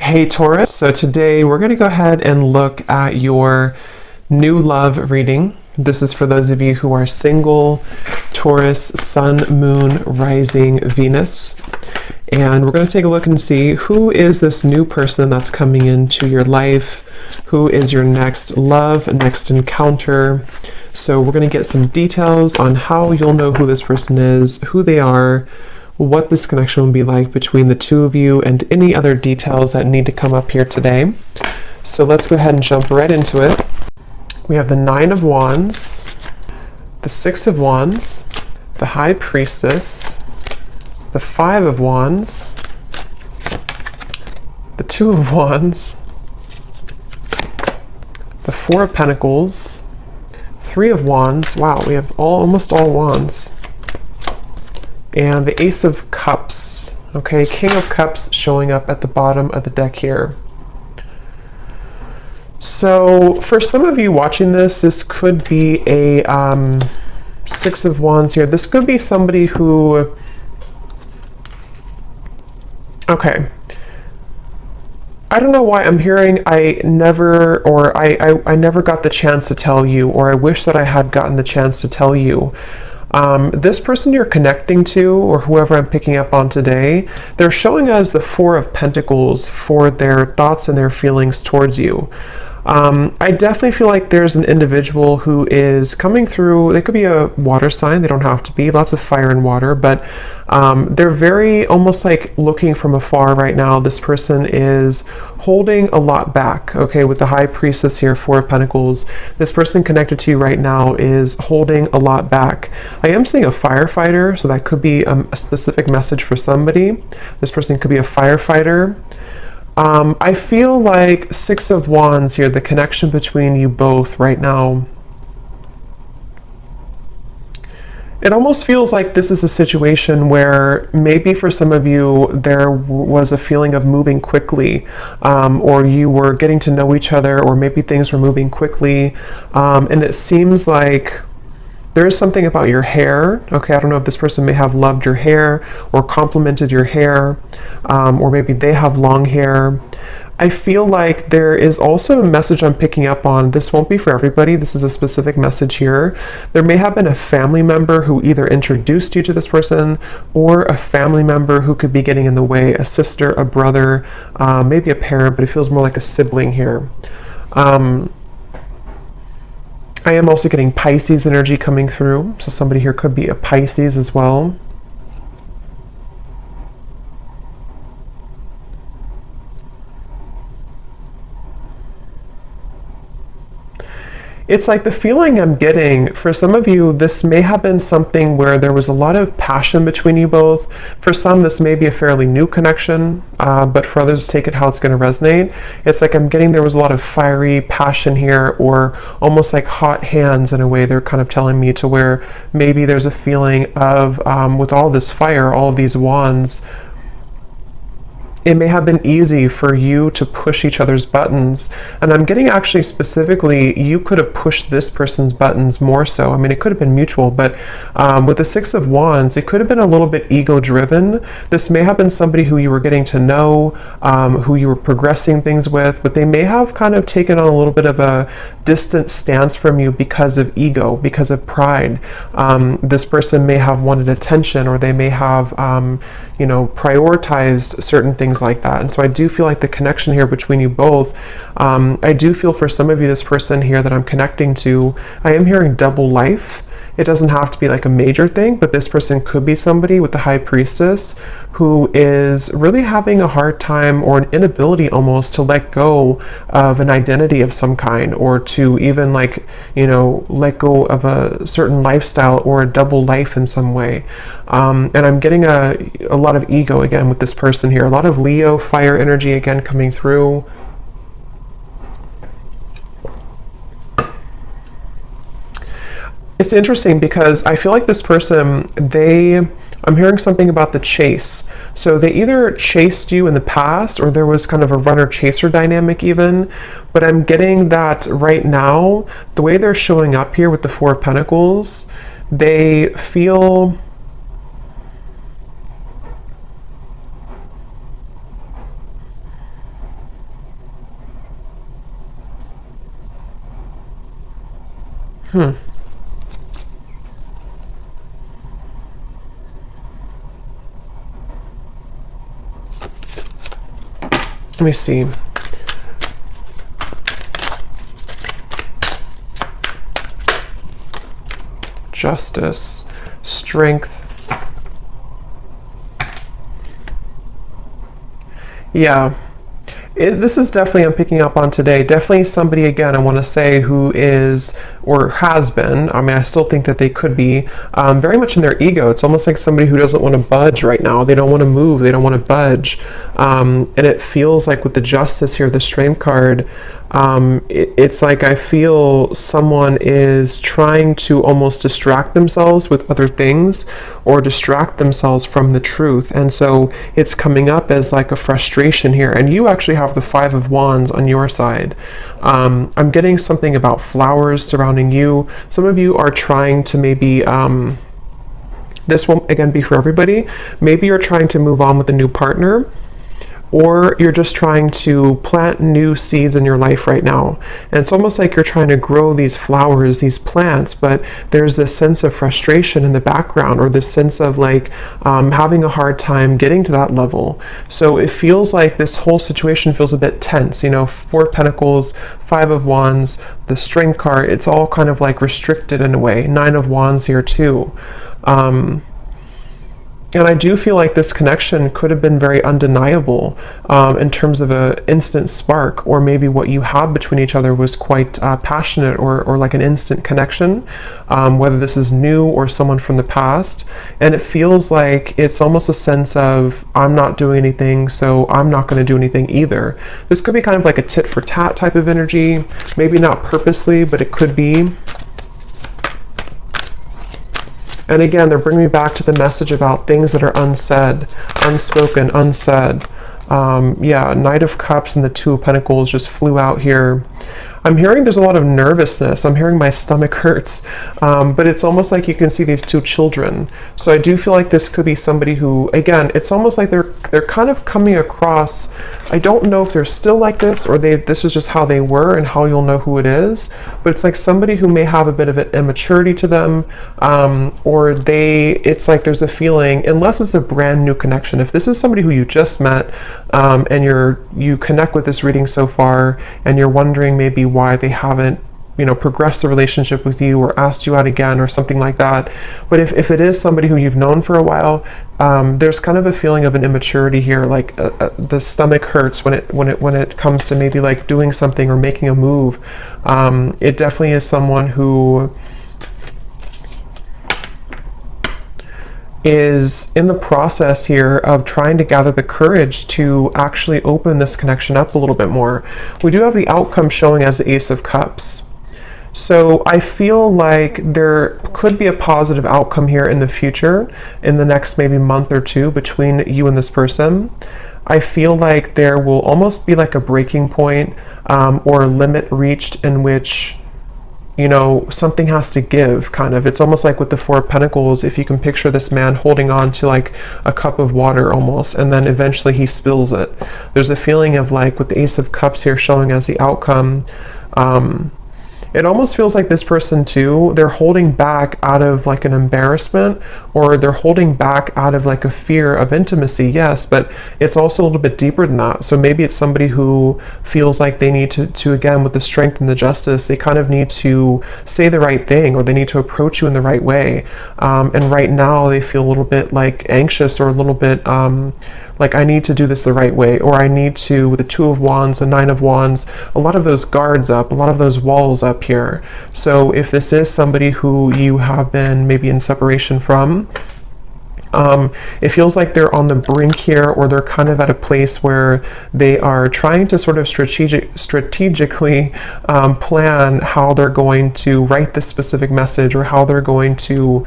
Hey Taurus, so today we're going to go ahead and look at your new love reading. This is for those of you who are single, Taurus, Sun, Moon, Rising, Venus. And we're going to take a look and see who is this new person that's coming into your life, who is your next love, next encounter. So we're going to get some details on how you'll know who this person is, who they are, what this connection will be like between the two of you, and any other details that need to come up here today. So let's go ahead and jump right into it. We have the Nine of Wands, the Six of Wands, the High Priestess, the Five of Wands, the Two of Wands, the Four of Pentacles, Three of Wands. Wow, we have almost all wands. And the Ace of Cups. Okay, King of Cups showing up at the bottom of the deck here. So for some of you watching this could be a Six of Wands here. This could be somebody who, okay, I don't know why I'm hearing I never got the chance to tell you, or I wish that I had gotten the chance to tell you. This person you're connecting to, or whoever I'm picking up on today, they're showing us the Four of Pentacles for their thoughts and their feelings towards you. I definitely feel like there's an individual who is coming through. They could be a water sign, they don't have to be, lots of fire and water, but they're very almost like looking from afar right now. This person is holding a lot back, okay, with the High Priestess here, Four of Pentacles. This person connected to you right now is holding a lot back. I am seeing a firefighter, so that could be a specific message for somebody. This person could be a firefighter. I feel like Six of Wands here, the connection between you both right now. It almost feels like this is a situation where maybe for some of you there was a feeling of moving quickly, or you were getting to know each other, or maybe things were moving quickly, and it seems like there is something about your hair. Okay, I don't know if this person may have loved your hair or complimented your hair, or maybe they have long hair. I feel like there is also a message I'm picking up on. This won't be for everybody. This is a specific message here. There may have been a family member who either introduced you to this person, or a family member who could be getting in the way, a sister, a brother, maybe a parent, but it feels more like a sibling here. I am also getting Pisces energy coming through, so somebody here could be a Pisces as well. It's like the feeling I'm getting, for some of you, this may have been something where there was a lot of passion between you both. For some, this may be a fairly new connection, but for others, take it how it's going to resonate. It's like I'm getting there was a lot of fiery passion here, or almost like hot hands in a way. They're kind of telling me to where maybe there's a feeling of, with all this fire, all of these wands, it may have been easy for you to push each other's buttons. And I'm getting actually specifically, you could have pushed this person's buttons more so. I mean, it could have been mutual, but with the Six of Wands, it could have been a little bit ego-driven. This may have been somebody who you were getting to know, who you were progressing things with, but they may have kind of taken on a little bit of a distant stance from you because of ego, because of pride. This person may have wanted attention, or they may have, prioritized certain things like that. And so I do feel like the connection here between you both, I do feel for some of you, this person here that I'm connecting to, I am hearing double life. It doesn't have to be like a major thing, but this person could be somebody with the High Priestess who is really having a hard time, or an inability almost, to let go of an identity of some kind, or to even let go of a certain lifestyle or a double life in some way. And I'm getting a lot of ego again with this person here, a lot of Leo fire energy again coming through. It's interesting because I feel like this person, I'm hearing something about the chase. So they either chased you in the past, or there was kind of a runner-chaser dynamic even. But I'm getting that right now, the way they're showing up here with the Four of Pentacles, they feel Let me see. Justice, strength. Yeah. This is definitely, I'm picking up on today, definitely somebody, again, I want to say, who is, or has been, I mean, I still think that they could be, very much in their ego. It's almost like somebody who doesn't want to budge right now. They don't want to move. They don't want to budge. And it feels like with the Justice here, the Strength card, it's like I feel someone is trying to almost distract themselves with other things or distract themselves from the truth. And so it's coming up as like a frustration here. And you actually have the Five of Wands on your side. I'm getting something about flowers surrounding you. Some of you are trying to maybe, this won't again be for everybody. Maybe you're trying to move on with a new partner, or you're just trying to plant new seeds in your life right now. And it's almost like you're trying to grow these flowers, these plants, but there's this sense of frustration in the background, or this sense of like having a hard time getting to that level. So it feels like this whole situation feels a bit tense. You know, Four of Pentacles, Five of Wands, the Strength card, it's all kind of like restricted in a way. Nine of Wands here too. And I do feel like this connection could have been very undeniable in terms of an instant spark, or maybe what you had between each other was quite passionate, or like an instant connection, whether this is new or someone from the past. And it feels like it's almost a sense of, I'm not doing anything, so I'm not going to do anything either. This could be kind of like a tit for tat type of energy, maybe not purposely, but it could be. And again, they're bringing me back to the message about things that are unsaid, unspoken, unsaid. Yeah, Knight of Cups and the Two of Pentacles just flew out here. I'm hearing there's a lot of nervousness. I'm hearing my stomach hurts, but it's almost like you can see these two children. So I do feel like this could be somebody who, again, it's almost like they're kind of coming across. I don't know if they're still like this, or this is just how they were and how you'll know who it is. But it's like somebody who may have a bit of an immaturity to them, or it's like there's a feeling, unless it's a brand new connection. If this is somebody who you just met, and you connect with this reading so far, and you're wondering maybe why they haven't, you know, progressed the relationship with you or asked you out again or something like that. But if it is somebody who you've known for a while, there's kind of a feeling of an immaturity here, like the stomach hurts when it comes to maybe like doing something or making a move. It definitely is someone who is in the process here of trying to gather the courage to actually open this connection up a little bit more. We do have the outcome showing as the Ace of Cups. So I feel like there could be a positive outcome here in the future, in the next maybe month or two, between you and this person. I feel like there will almost be like a breaking point, or a limit reached in which, you know, something has to give, kind of. It's almost like with the Four of Pentacles, if you can picture this man holding on to like a cup of water almost, and then eventually he spills it. There's a feeling of like, with the Ace of Cups here showing as the outcome, it almost feels like this person too, they're holding back out of like an embarrassment, or they're holding back out of like a fear of intimacy, yes, but it's also a little bit deeper than that. So maybe it's somebody who feels like they need to again, with the Strength and the Justice, they kind of need to say the right thing, or they need to approach you in the right way. And right now they feel a little bit like anxious, or a little bit like, I need to do this the right way, or I need to, with the Two of Wands, the Nine of Wands, a lot of those guards up, a lot of those walls up here. So if this is somebody who you have been maybe in separation from, it feels like they're on the brink here, or they're kind of at a place where they are trying to sort of strategically plan how they're going to write this specific message, or how they're going to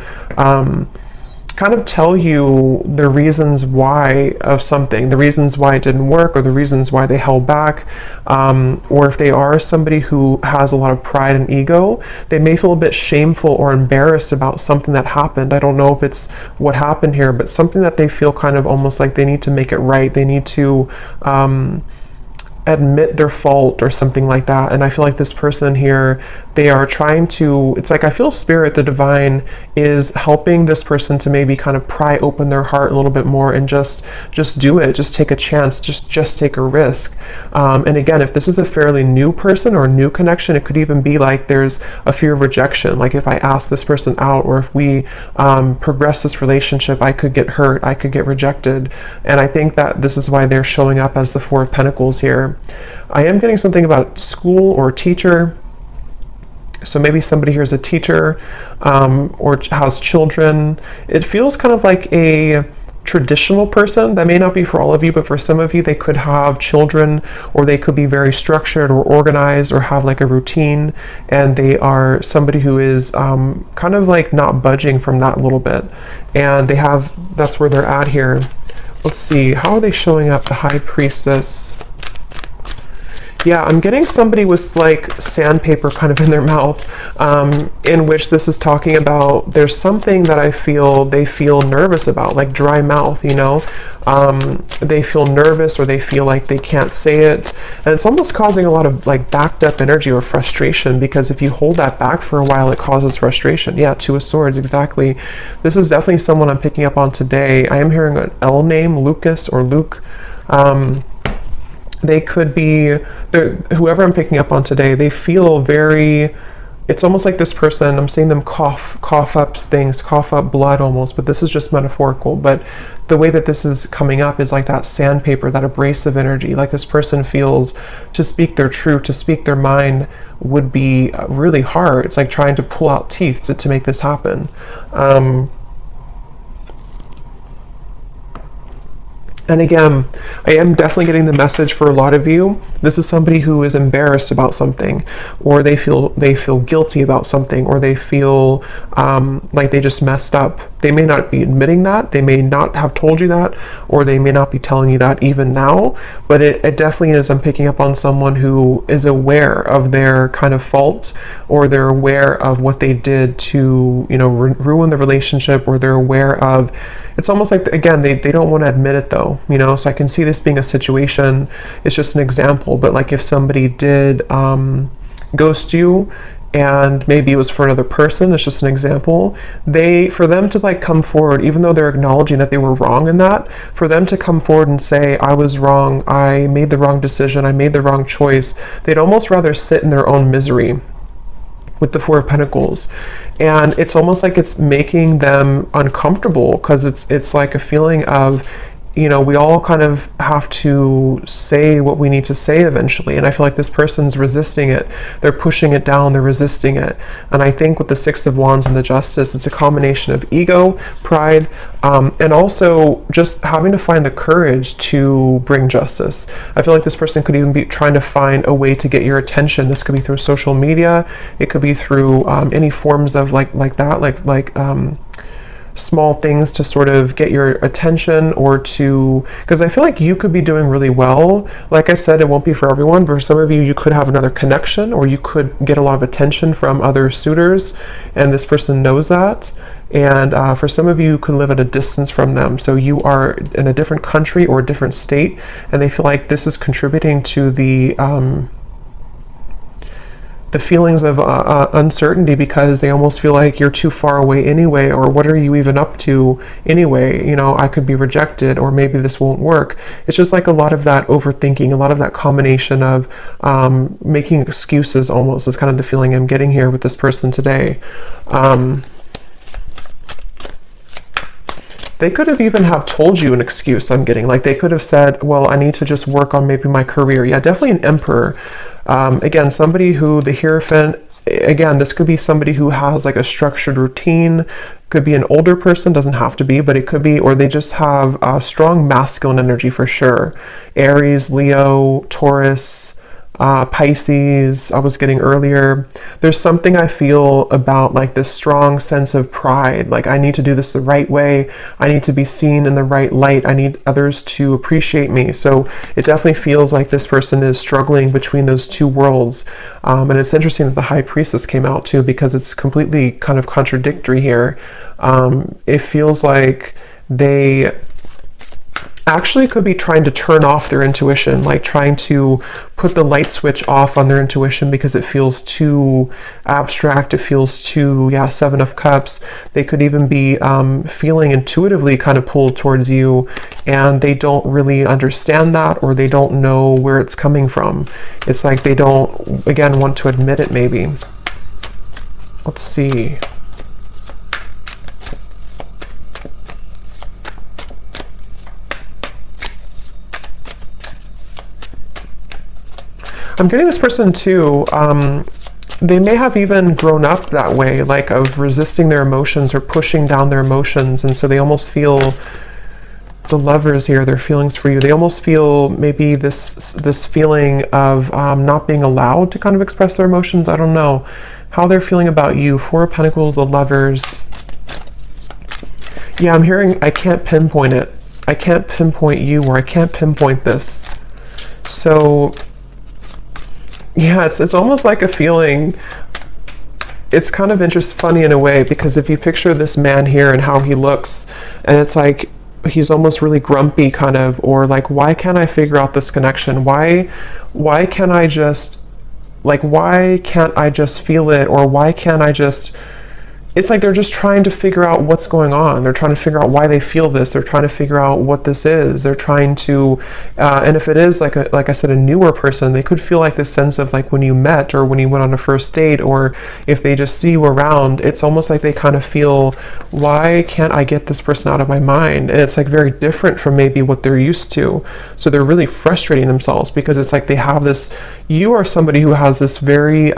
kind of tell you the reasons why of something, the reasons why it didn't work, or the reasons why they held back. Or if they are somebody who has a lot of pride and ego, they may feel a bit shameful or embarrassed about something that happened. I don't know if it's what happened here, but something that they feel kind of almost like they need to make it right. They need to admit their fault or something like that. And I feel like this person here, they are trying to, it's like I feel spirit, the divine, is helping this person to maybe kind of pry open their heart a little bit more and just do it, just take a chance, just take a risk. And again, if this is a fairly new person or a new connection, it could even be like there's a fear of rejection. Like if I ask this person out, or if we progress this relationship, I could get hurt, I could get rejected. And I think that this is why they're showing up as the Four of Pentacles here. I am getting something about school or teacher. So maybe somebody here is a teacher, or has children. It feels kind of like a traditional person. That may not be for all of you, but for some of you, they could have children, or they could be very structured or organized, or have like a routine, and they are somebody who is kind of like not budging from that a little bit, and they have, that's where they're at here. Let's see, how are they showing up? The High Priestess. Yeah, I'm getting somebody with like sandpaper kind of in their mouth, in which this is talking about there's something that I feel they feel nervous about, like dry mouth, you know. They feel nervous, or they feel like they can't say it. And it's almost causing a lot of like backed up energy or frustration, because if you hold that back for a while, it causes frustration. Yeah, Two of Swords, exactly. This is definitely someone I'm picking up on today. I am hearing an L name, Lucas or Luke. They could be, whoever I'm picking up on today, they feel very, it's almost like this person, I'm seeing them cough up things, cough up blood almost, but this is just metaphorical. But the way that this is coming up is like that sandpaper, that abrasive energy. Like this person feels to speak their truth, to speak their mind would be really hard. It's like trying to pull out teeth to make this happen. And again, I am definitely getting the message for a lot of you. This is somebody who is embarrassed about something, or they feel guilty about something, or they feel like they just messed up. They may not be admitting that, they may not have told you that, or they may not be telling you that even now, but it definitely is, I'm picking up on someone who is aware of their kind of fault, or they're aware of what they did to, you know, ruin the relationship, or they're aware of, it's almost like, again, they don't want to admit it though, you know. So I can see this being a situation, it's just an example, but like if somebody did ghost you, and maybe it was for another person, it's just an example, for them to like come forward, even though they're acknowledging that they were wrong in that, for them to come forward and say, I was wrong, I made the wrong decision, I made the wrong choice, they'd almost rather sit in their own misery with the Four of Pentacles. And it's almost like it's making them uncomfortable, because it's like a feeling of, you know, we all kind of have to say what we need to say eventually. And I feel like this person's resisting it. They're pushing it down, they're resisting it. And I think with the Six of Wands and the Justice, it's a combination of ego, pride, and also just having to find the courage to bring justice. I feel like this person could even be trying to find a way to get your attention. This could be through social media. It could be through any forms of like small things to sort of get your attention, or to, because I feel like you could be doing really well. Like I said, it won't be for everyone, but for some of you, you could have another connection, or you could get a lot of attention from other suitors, and this person knows that. And for some of you, you could live at a distance from them. So you are in a different country or a different state, and they feel like this is contributing to the feelings of uncertainty, because they almost feel like you're too far away anyway, or what are you even up to anyway, you know, I could be rejected, or maybe this won't work. It's just like a lot of that overthinking, a lot of that combination of making excuses almost, is kind of the feeling I'm getting here with this person today. They could have even have told you an excuse, I'm getting. Like they could have said, well, I need to just work on maybe my career. Yeah, definitely an Emperor. Again, somebody who, the Hierophant, again, this could be somebody who has like a structured routine. Could be an older person, doesn't have to be, but it could be, or they just have a strong masculine energy for sure. Aries, Leo, Taurus, Pisces, I was getting earlier. There's something I feel about like this strong sense of pride. Like I need to do this the right way. I need to be seen in the right light. I need others to appreciate me. So it definitely feels like this person is struggling between those two worlds. And it's interesting that the High Priestess came out too, because it's completely kind of contradictory here. It feels like they actually could be trying to turn off their intuition, like trying to put the light switch off on their intuition because it feels too abstract, it feels too, yeah, Seven of Cups. They could even be feeling intuitively kind of pulled towards you, and they don't really understand that, or they don't know where it's coming from. It's like they don't, again, want to admit it maybe. Let's see. I'm getting this person too, they may have even grown up that way, like of resisting their emotions or pushing down their emotions, and so they almost feel, the Lovers here, their feelings for you, they almost feel maybe this feeling of not being allowed to kind of express their emotions. I don't know how they're feeling about you. Four of Pentacles, the Lovers. Yeah, I'm hearing, I can't pinpoint it. I can't pinpoint you, or I can't pinpoint this. So yeah, it's almost like a feeling. It's kind of funny in a way, because if you picture this man here and how he looks, and it's like he's almost really grumpy kind of, or like, why can't I figure out this connection? Why can't I just, like, why can't I just feel it? Or why can't I just, it's like they're just trying to figure out what's going on. They're trying to figure out why they feel this. They're trying to figure out what this is. They're trying to, and if it is like I said, a newer person, they could feel like this sense of like when you met, or when you went on a first date, or if they just see you around, it's almost like they kind of feel, why can't I get this person out of my mind? And it's like very different from maybe what they're used to. So they're really frustrating themselves, because it's like they have this, you are somebody who has this very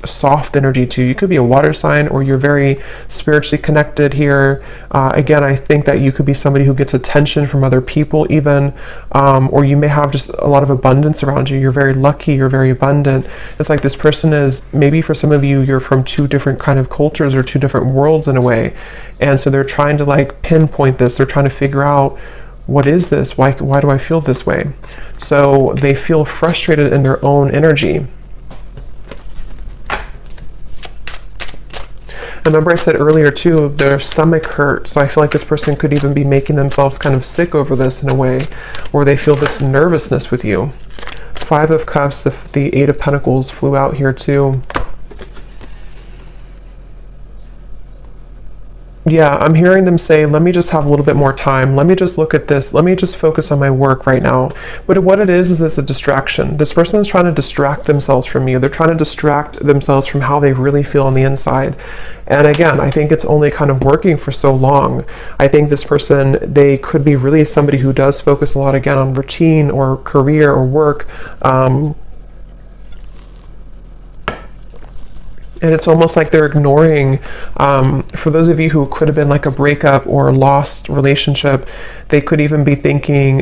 soft energy too. You could be a water sign, or you're very spiritually connected here. Again, I think that you could be somebody who gets attention from other people even, or you may have just a lot of abundance around you. You're very lucky, you're very abundant. It's like this person is, maybe for some of you, you're from two different kind of cultures or two different worlds in a way, and so they're trying to like pinpoint this. They're trying to figure out, what is this? Why do I feel this way? So they feel frustrated in their own energy. Remember I said earlier too, their stomach hurt, so I feel like this person could even be making themselves kind of sick over this in a way, or they feel this nervousness with you. Five of Cups, the Eight of Pentacles flew out here too. Yeah, I'm hearing them say, let me just have a little bit more time. Let me just look at this. Let me just focus on my work right now. But what it is it's a distraction. This person is trying to distract themselves from you. They're trying to distract themselves from how they really feel on the inside. And again, I think it's only kind of working for so long. I think this person, they could be really somebody who does focus a lot, again, on routine or career or work. And it's almost like they're ignoring, for those of you who could have been like a breakup or a lost relationship, they could even be thinking,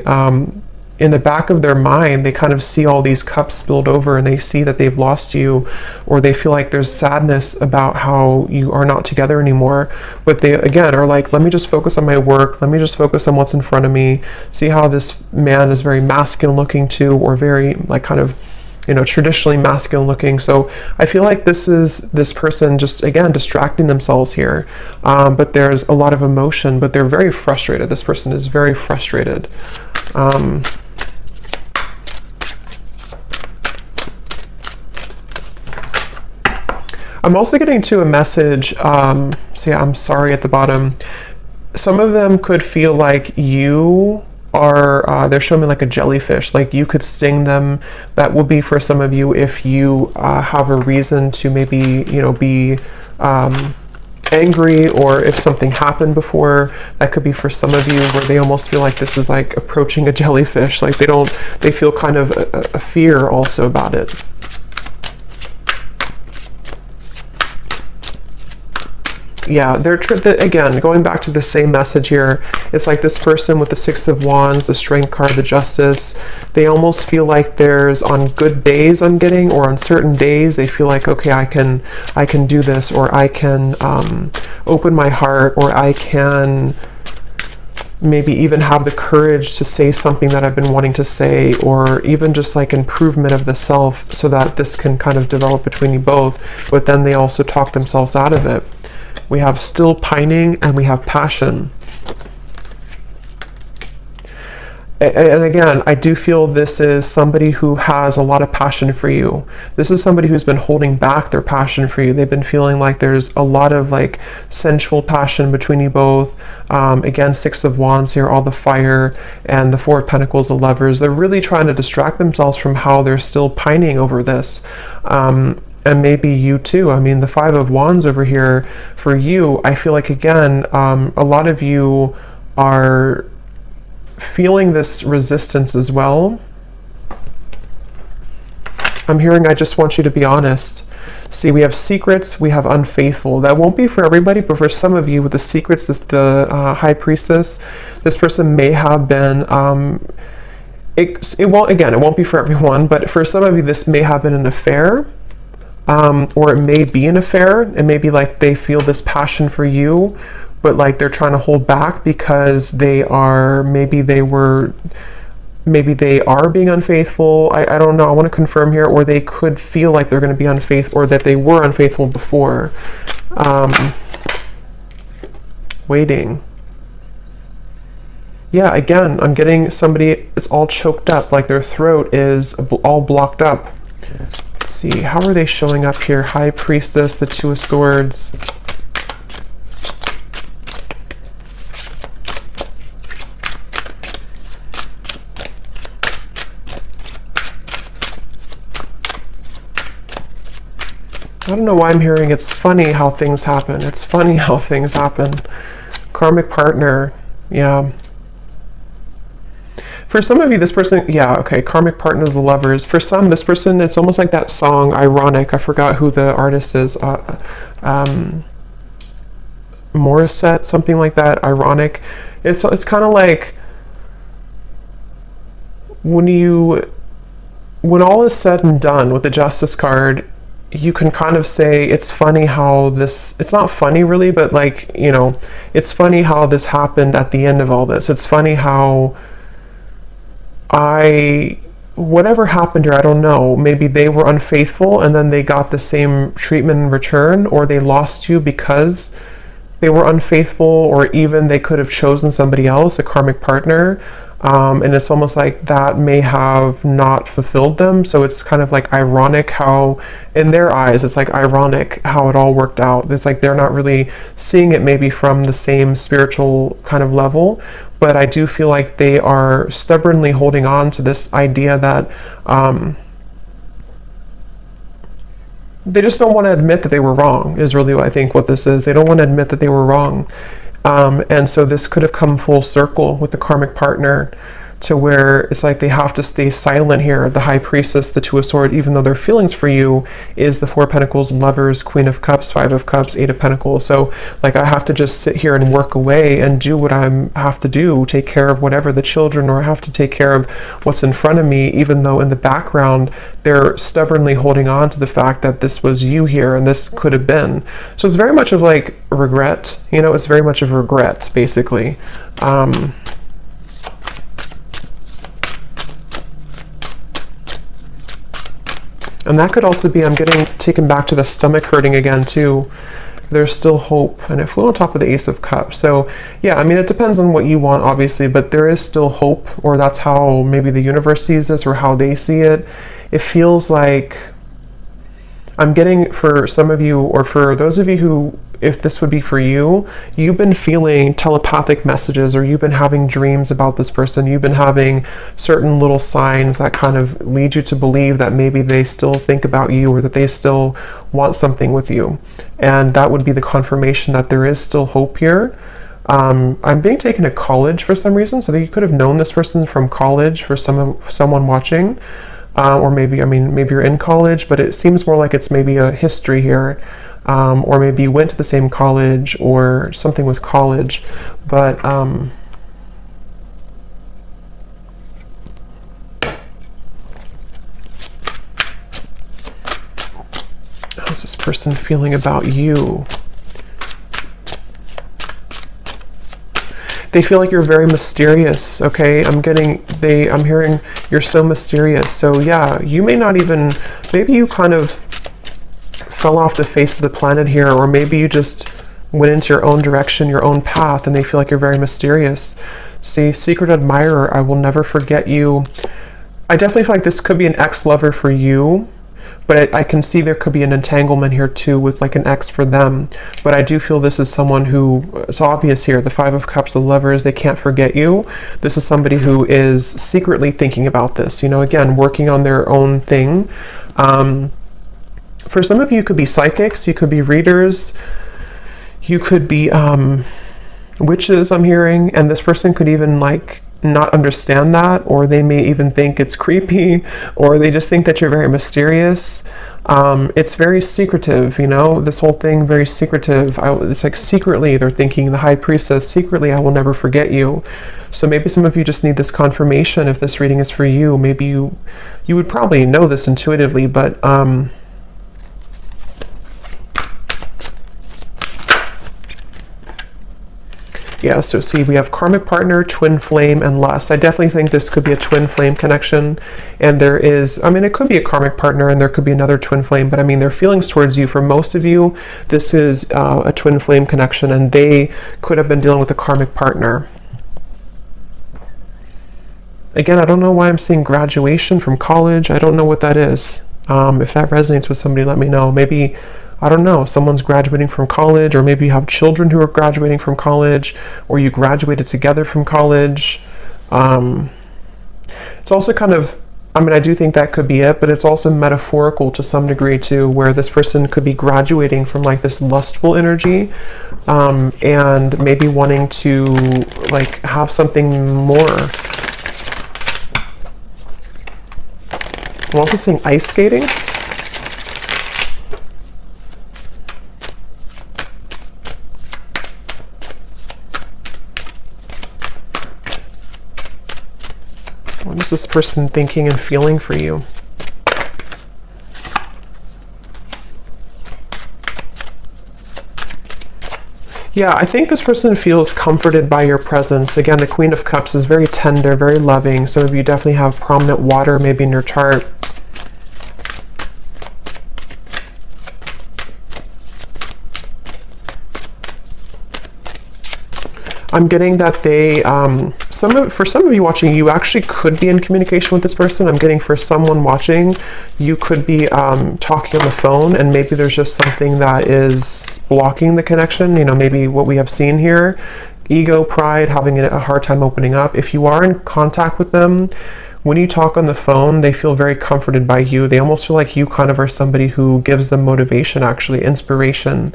in the back of their mind, they kind of see all these cups spilled over, and they see that they've lost you, or they feel like there's sadness about how you are not together anymore. But they, again, are like, let me just focus on my work. Let me just focus on what's in front of me. See how this man is very masculine looking too, or very like kind of, you know, traditionally masculine looking. So I feel like this is this person just, again, distracting themselves here. But there's a lot of emotion, but they're very frustrated. This person is very frustrated. I'm also getting to a message, see, I'm sorry at the bottom. Some of them could feel like you are, they're showing me like a jellyfish, like you could sting them. That will be for some of you if you have a reason to maybe, you know, be angry, or if something happened before. That could be for some of you where they almost feel like this is like approaching a jellyfish, like they feel kind of a fear also about it. Yeah, they're again, going back to the same message here. It's like this person with the Six of Wands, the Strength card, the Justice. They almost feel like there's, on good days I'm getting, or on certain days, they feel like, okay, I can do this, or I can open my heart, or I can maybe even have the courage to say something that I've been wanting to say, or even just like improvement of the self, so that this can kind of develop between you both. But then they also talk themselves out of it. We have still pining, and we have passion. and again, I do feel this is somebody who has a lot of passion for you. This is somebody who's been holding back their passion for you. They've been feeling like there's a lot of like sensual passion between you both. Again, Six of Wands here, all the fire, and the Four of Pentacles, the Lovers. They're really trying to distract themselves from how they're still pining over this. And maybe you too. I mean, the Five of Wands over here for you, I feel like, again, a lot of you are feeling this resistance as well. I'm hearing, I just want you to be honest. See, we have secrets, we have unfaithful. That won't be for everybody, but for some of you with the secrets, the High Priestess, this person may have been, it won't be for everyone, but for some of you, this may have been an affair, or it may be an affair. It may be like they feel this passion for you, but like they're trying to hold back because maybe they are being unfaithful. I don't know. I want to confirm here, or they could feel like they're going to be unfaithful, or that they were unfaithful before. Waiting. Yeah, again, I'm getting somebody, it's all choked up, like their throat is all blocked up. Let's see, how are they showing up here? High Priestess, the Two of Swords. I don't know why I'm hearing it's funny how things happen. It's funny how things happen. Karmic partner, yeah. For some of you, this person, yeah, okay, karmic partner, the Lovers. For some, this person, it's almost like that song, Ironic. I forgot who the artist is. Morissette, something like that, Ironic. It's kind of like when all is said and done with the Justice card, you can kind of say it's funny how this, it's not funny really, but like, you know, it's funny how this happened at the end of all this. It's funny how whatever happened here, I don't know, maybe they were unfaithful and then they got the same treatment in return, or they lost you because they were unfaithful, or even they could have chosen somebody else, a karmic partner. And it's almost like that may have not fulfilled them. So it's kind of like ironic how, in their eyes, it's like ironic how it all worked out. It's like they're not really seeing it maybe from the same spiritual kind of level. But I do feel like they are stubbornly holding on to this idea that they just don't want to admit that they were wrong, is really what I think what this is. They don't want to admit that they were wrong. And so this could have come full circle with the karmic partner, to where it's like they have to stay silent here. The High Priestess, the Two of Swords, even though their feelings for you is the Four of Pentacles, Lovers, Queen of Cups, Five of Cups, Eight of Pentacles. So like I have to just sit here and work away and do what I have to do, take care of whatever the children, or I have to take care of what's in front of me, even though in the background they're stubbornly holding on to the fact that this was you here and this could have been. So it's very much of like regret, you know, it's very much of regret basically. And that could also be, I'm getting taken back to the stomach hurting again too. There's still hope, and it flew on top of the Ace of Cups. So yeah, I mean, it depends on what you want, obviously, but there is still hope, or that's how maybe the universe sees this, or how they see it. It feels like I'm getting, for some of you, or for those of you who, if this would be for you, you've been feeling telepathic messages, or you've been having dreams about this person. You've been having certain little signs that kind of lead you to believe that maybe they still think about you, or that they still want something with you. And that would be the confirmation that there is still hope here. I'm being taken to college for some reason, so that you could have known this person from college, for someone watching. Or maybe, I mean, maybe you're in college, but it seems more like it's maybe a history here. Or maybe you went to the same college, or something with college. But how's this person feeling about you? They feel like you're very mysterious, okay? I'm hearing you're so mysterious. So yeah, you may not even, maybe you kind of fell off the face of the planet here, or maybe you just went into your own direction, your own path, and they feel like you're very mysterious. See, secret admirer, I will never forget you. I definitely feel like this could be an ex-lover for you, but I can see there could be an entanglement here too with like an ex for them. But I do feel this is someone who, it's obvious here, the Five of Cups, the Lovers, they can't forget you. This is somebody who is secretly thinking about this, you know, again, working on their own thing. For some of you, could be psychics, you could be readers, you could be witches, I'm hearing, and this person could even like not understand that, or they may even think it's creepy, or they just think that you're very mysterious. It's very secretive, you know, this whole thing, very secretive. It's like secretly they're thinking, the High Priestess, secretly I will never forget you. So maybe some of you just need this confirmation if this reading is for you. Maybe you would probably know this intuitively, but yeah, so see, we have karmic partner, twin flame, and lust. I definitely think this could be a twin flame connection. And there is, I mean, it could be a karmic partner and there could be another twin flame, but I mean, their feelings towards you, for most of you, this is a twin flame connection, and they could have been dealing with a karmic partner. Again, I don't know why I'm seeing graduation from college. I don't know what that is. If that resonates with somebody, let me know. Maybe, I don't know, someone's graduating from college, or maybe you have children who are graduating from college, or you graduated together from college. It's also kind of, I mean, I do think that could be it, but it's also metaphorical to some degree too, where this person could be graduating from like this lustful energy, and maybe wanting to like have something more. I'm also seeing ice skating. What is this person thinking and feeling for you? Yeah, I think this person feels comforted by your presence. Again, the Queen of Cups is very tender, very loving. Some of you definitely have prominent water maybe in your chart. I'm getting that they, for some of you watching, you actually could be in communication with this person. I'm getting for someone watching, you could be talking on the phone, and maybe there's just something that is blocking the connection. You know, maybe what we have seen here, ego, pride, having a hard time opening up. If you are in contact with them, when you talk on the phone, they feel very comforted by you. They almost feel like you kind of are somebody who gives them motivation, actually, inspiration.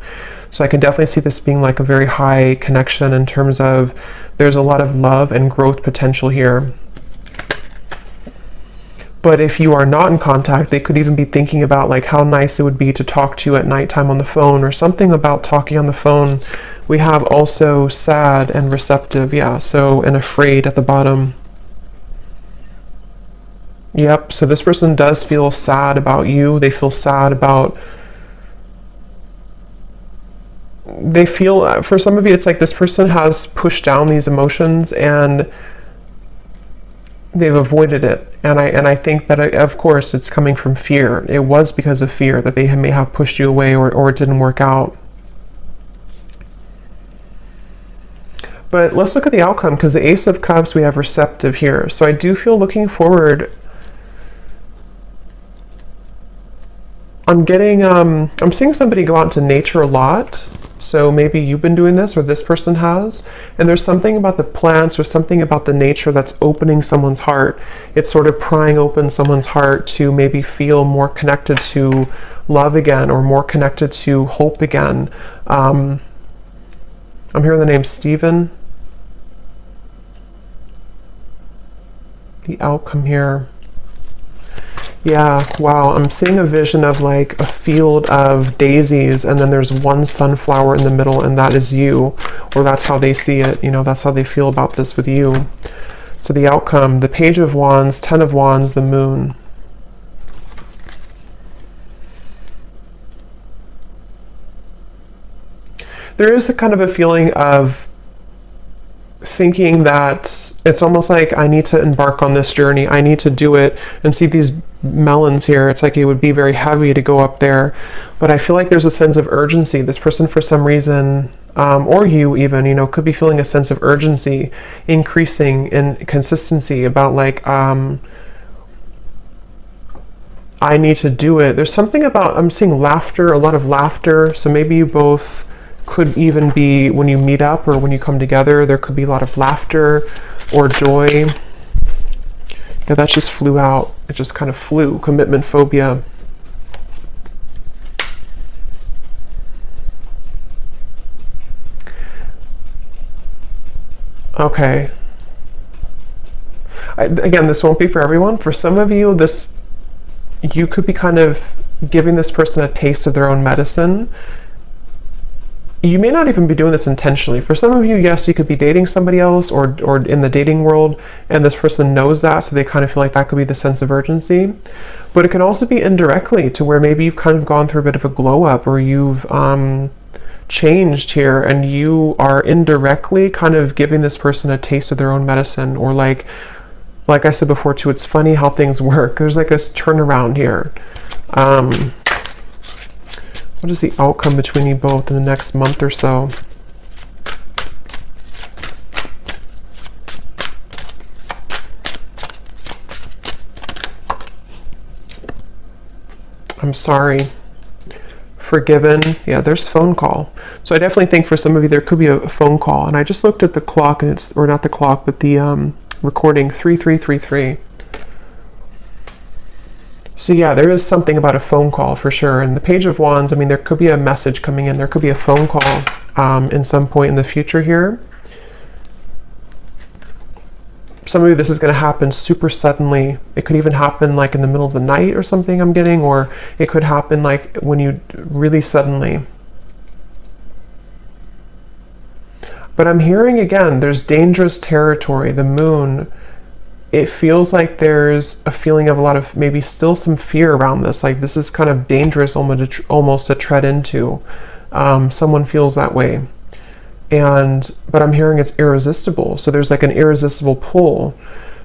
So I can definitely see this being like a very high connection in terms of there's a lot of love and growth potential here. But if you are not in contact, they could even be thinking about like how nice it would be to talk to you at nighttime on the phone, or something about talking on the phone. We have also sad and receptive, yeah, so, and afraid at the bottom. Yep, so this person does feel sad about you. They feel sad about, they feel, for some of you, it's like this person has pushed down these emotions and they've avoided it. And I think that, of course, it's coming from fear. It was because of fear that they may have pushed you away, or it didn't work out. But let's look at the outcome, because the Ace of Cups, we have receptive here. So I do feel looking forward. I'm getting, I'm seeing somebody go out into nature a lot. So maybe you've been doing this, or this person has. And there's something about the plants or something about the nature that's opening someone's heart. It's sort of prying open someone's heart to maybe feel more connected to love again, or more connected to hope again. I'm hearing the name Stephen. The outcome here. Yeah, wow, I'm seeing a vision of like a field of daisies, and then there's one sunflower in the middle, and that is you, or that's how they see it, you know, that's how they feel about this with you. So the outcome, the Page of Wands, Ten of Wands, the Moon. There is a kind of a feeling of thinking that it's almost like I need to embark on this journey. I need to do it. And see these melons here, it's like it would be very heavy to go up there. But I feel like there's a sense of urgency. This person, for some reason, or you even, you know, could be feeling a sense of urgency, increasing in consistency about like, I need to do it. There's something about, I'm seeing laughter, a lot of laughter. So maybe you both could even be, when you meet up or when you come together, there could be a lot of laughter or joy. Yeah, that just flew out. It just kind of flew. Commitment phobia. Okay. Again, this won't be for everyone. For some of you, you could be kind of giving this person a taste of their own medicine. You may not even be doing this intentionally. For some of you, yes, you could be dating somebody else or in the dating world, and this person knows that, so they kind of feel like that could be the sense of urgency. But it can also be indirectly, to where maybe you've kind of gone through a bit of a glow up, or you've changed here, and you are indirectly kind of giving this person a taste of their own medicine, or like I said before too, it's funny how things work. There's like a turnaround here. What is the outcome between you both in the next month or so? I'm sorry. Forgiven. Yeah, there's phone call. So I definitely think for some of you there could be a phone call. And I just looked at the clock, and it's, or not the clock, but the recording, 3333. So yeah, there is something about a phone call for sure. And the Page of Wands, I mean, there could be a message coming in. There could be a phone call in some point in the future here. Some of you, this is going to happen super suddenly. It could even happen like in the middle of the night or something, I'm getting, or it could happen like when you really suddenly. But I'm hearing again, there's dangerous territory. The moon, it feels like there's a feeling of a lot of maybe still some fear around this. Like this is kind of dangerous almost to tread into. Someone feels that way. But I'm hearing it's irresistible. So there's like an irresistible pull.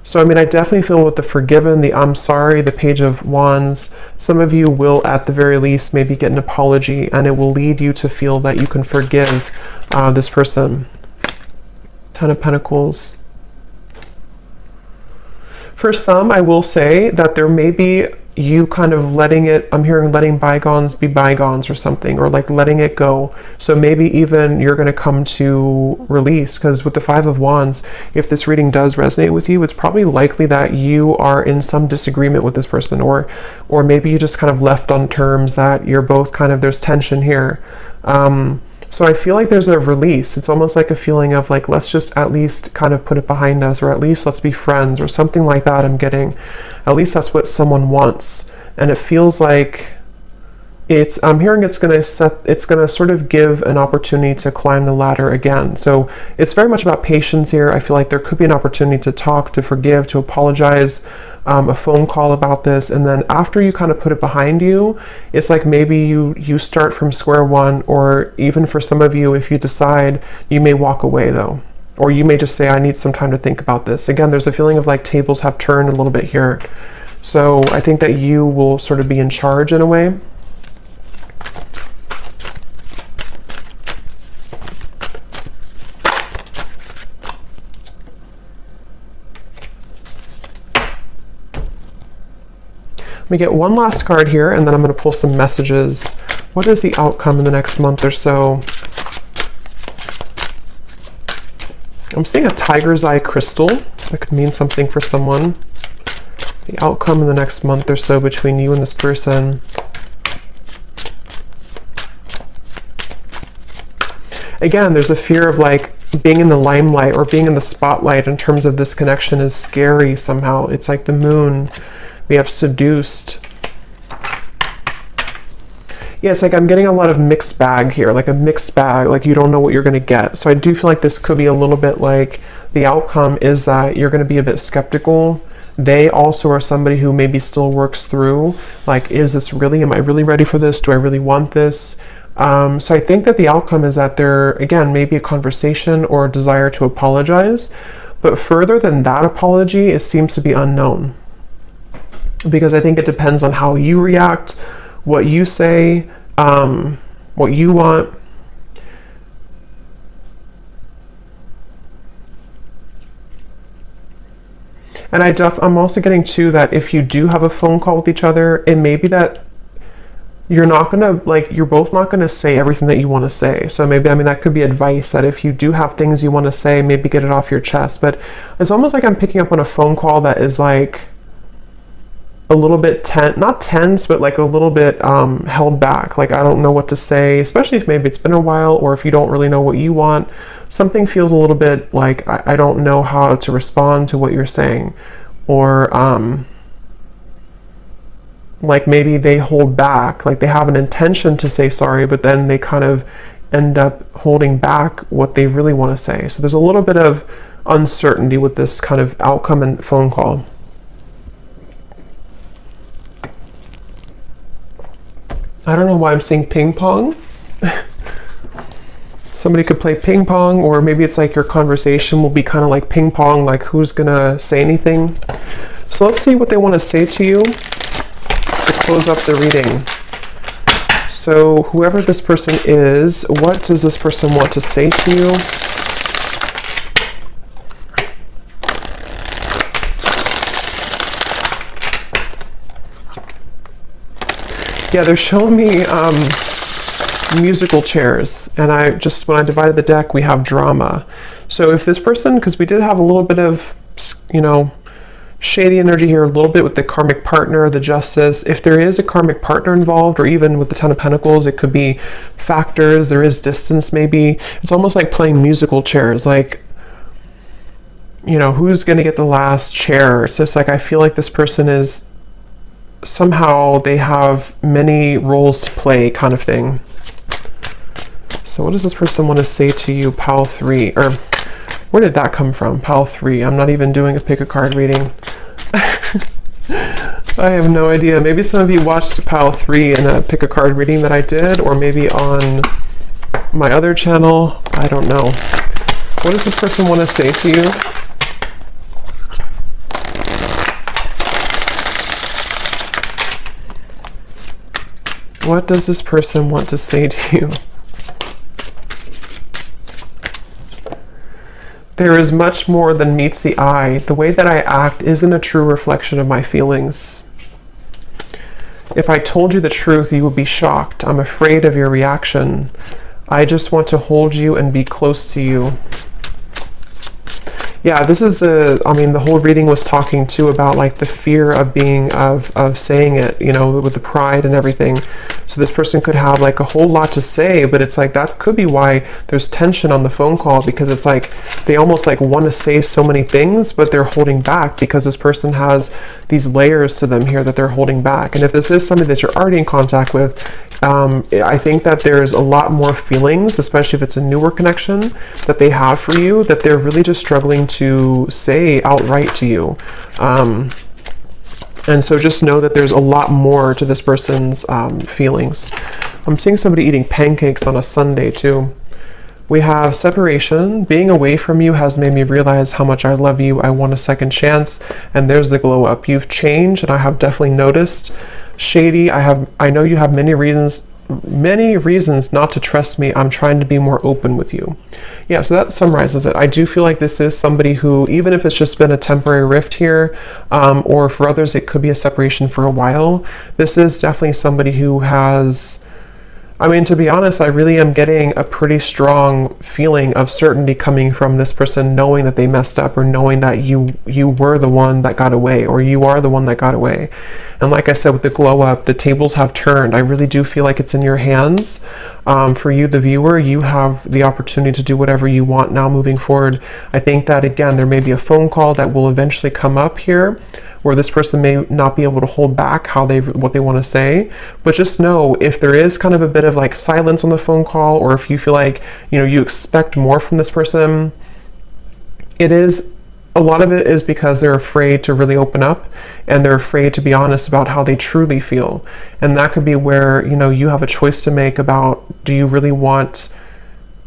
So I mean, I definitely feel with the Forgiven, the I'm sorry, the Page of Wands, some of you will at the very least maybe get an apology, and it will lead you to feel that you can forgive this person. Ten of Pentacles. For some, I will say that there may be you kind of letting it, I'm hearing letting bygones be bygones or something, or like letting it go. So maybe even you're going to come to release, because with the Five of Wands, if this reading does resonate with you, it's probably likely that you are in some disagreement with this person, or maybe you just kind of left on terms that you're both kind of, there's tension here. So I feel like there's a release. It's almost like a feeling of like, let's just at least kind of put it behind us, or at least let's be friends, or something like that. I'm getting, at least that's what someone wants. And it feels like I'm hearing it's going to sort of give an opportunity to climb the ladder again. So it's very much about patience here. I feel like there could be an opportunity to talk, to forgive, to apologize, a phone call about this, and then after you kind of put it behind you, it's like maybe you start from square one, or even for some of you, if you decide, you may walk away though, or you may just say, I need some time to think about this. Again, there's a feeling of like tables have turned a little bit here. So I think that you will sort of be in charge in a way. Let me get one last card here, and then I'm going to pull some messages. What is the outcome in the next month or so? I'm seeing a tiger's eye crystal. That could mean something for someone. The outcome in the next month or so between you and this person. Again, there's a fear of like being in the limelight or being in the spotlight in terms of this connection is scary somehow. It's like the moon. We have seduced. Yeah, it's like I'm getting a lot of mixed bag here, like a mixed bag, like you don't know what you're going to get. So I do feel like this could be a little bit like the outcome is that you're going to be a bit skeptical. They also are somebody who maybe still works through, like, is this really, am I really ready for this? Do I really want this? So I think that the outcome is that there, again, maybe a conversation or a desire to apologize. But further than that apology, it seems to be unknown. Because I think it depends on how you react, what you say, what you want. And I'm also getting too that if you do have a phone call with each other, it may be that you're not gonna, like, you're both not gonna say everything that you want to say. So maybe, I mean, that could be advice that if you do have things you want to say, maybe get it off your chest. But it's almost like I'm picking up on a phone call that is like a little bit not tense, but like a little bit held back. Like, I don't know what to say, especially if maybe it's been a while, or if you don't really know what you want. Something feels a little bit like I don't know how to respond to what you're saying, or like maybe they hold back, like they have an intention to say sorry, but then they kind of end up holding back what they really want to say. So there's a little bit of uncertainty with this kind of outcome and phone call. I don't know why I'm saying ping pong. Somebody could play ping pong, or maybe it's like your conversation will be kind of like ping pong, like who's gonna say anything. So let's see what they want to say to you to close up the reading. So whoever this person is, what does this person want to say to you? Yeah, they're showing me musical chairs, and when I divided the deck, we have drama. So if this person, because we did have a little bit of, shady energy here, a little bit with the karmic partner, the justice. If there is a karmic partner involved, or even with the Ten of Pentacles, it could be factors. There is distance, maybe. It's almost like playing musical chairs, like, who's going to get the last chair? It's just like, I feel like this person is, somehow they have many roles to play, kind of thing. So what does this person want to say to you, Pile 3? Or where did that come from, Pile 3? I'm not even doing a pick a card reading. I have no idea. Maybe some of you watched Pile 3 in a pick a card reading that I did, or maybe on my other channel. I don't know. What does this person want to say to you? What does this person want to say to you? There is much more than meets the eye. The way that I act isn't a true reflection of my feelings. If I told you the truth, you would be shocked. I'm afraid of your reaction. I just want to hold you and be close to you. Yeah, this is the whole reading was talking too about like the fear of of saying it, with the pride and everything. So this person could have like a whole lot to say, but it's like that could be why there's tension on the phone call, because it's like they almost like want to say so many things, but they're holding back because this person has these layers to them here that they're holding back. And if this is somebody that you're already in contact with, I think that there's a lot more feelings, especially if it's a newer connection that they have for you, that they're really just struggling to say outright to you. And so just know that there's a lot more to this person's feelings. I'm seeing somebody eating pancakes on a Sunday too. We have separation. Being away from you has made me realize how much I love you. I want a second chance. And there's the glow up. You've changed, and I have definitely noticed. Shady, I know you have many reasons not to trust me. I'm trying to be more open with you. Yeah, so that summarizes it. I do feel like this is somebody who, even if it's just been a temporary rift here, or for others it could be a separation for a while, this is definitely somebody who has, to be honest, I really am getting a pretty strong feeling of certainty coming from this person, knowing that they messed up, or knowing that you were the one that got away, or you are the one that got away. And like I said, with the glow up, the tables have turned. I really do feel like it's in your hands. For you, the viewer, you have the opportunity to do whatever you want now moving forward. I think that, again, there may be a phone call that will eventually come up here, where this person may not be able to hold back what they want to say. But just know, if there is kind of a bit of like silence on the phone call, or if you feel like you expect more from this person, it is a lot of it is because they're afraid to really open up, and they're afraid to be honest about how they truly feel. And that could be where, you know, you have a choice to make about, do you really want,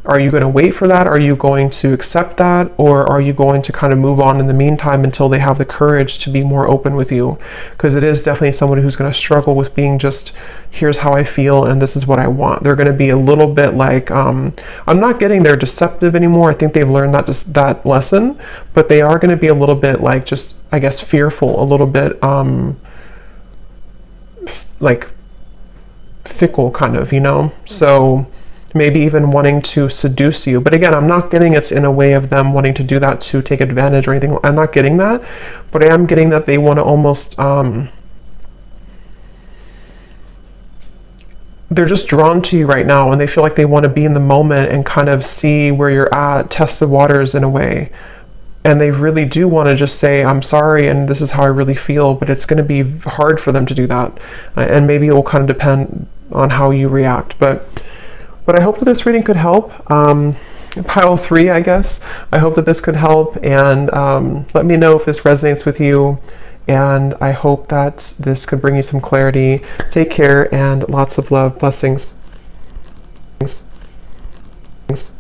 are you going to wait for that? Are you going to accept that? Or are you going to kind of move on in the meantime until they have the courage to be more open with you? Because it is definitely someone who's going to struggle with being just, here's how I feel and this is what I want. They're going to be a little bit like, I'm not getting they're deceptive anymore. I think they've learned that lesson, but they are going to be a little bit like, just, I guess, fearful, a little bit like fickle kind of, you know? So maybe even wanting to seduce you. But again, I'm not getting it's in a way of them wanting to do that to take advantage or anything. I'm not getting that, but I am getting that they want to almost, they're just drawn to you right now, and they feel like they want to be in the moment and kind of see where you're at, test the waters in a way. And they really do want to just say, I'm sorry, and this is how I really feel, but it's going to be hard for them to do that. And maybe it will kind of depend on how you react. But I hope that this reading could help. Pile 3, I guess. I hope that this could help, and let me know if this resonates with you. And I hope that this could bring you some clarity. Take care, and lots of love. Blessings. Thanks.